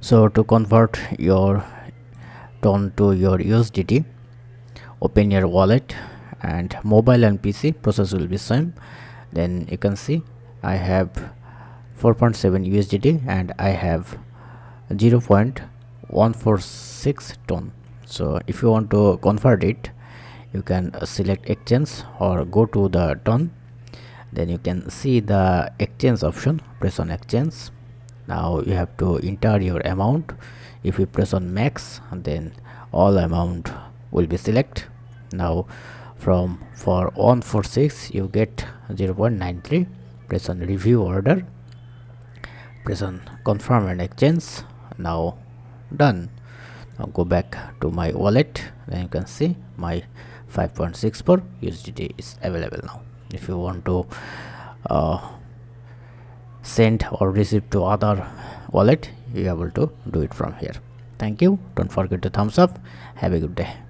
So to convert your TON to your USDT, open your wallet, and mobile and PC process will be same. Then you can see I have 4.7 USDT and I have 0.146 TON. So if you want to convert it, you can select exchange or go to the TON. Then you can see the exchange option, press on exchange. Now you have to enter your amount. If you press on max, then all amount will be select. Now for 146 you get 0.93. Press on review order, press on confirm and exchange. Now done. Now go back to my wallet, then you can see my 5.64 USDT is available now. If you want to send or receive to other wallet, you are able to do it from here. Thank you. Don't forget to thumbs up. Have a good day.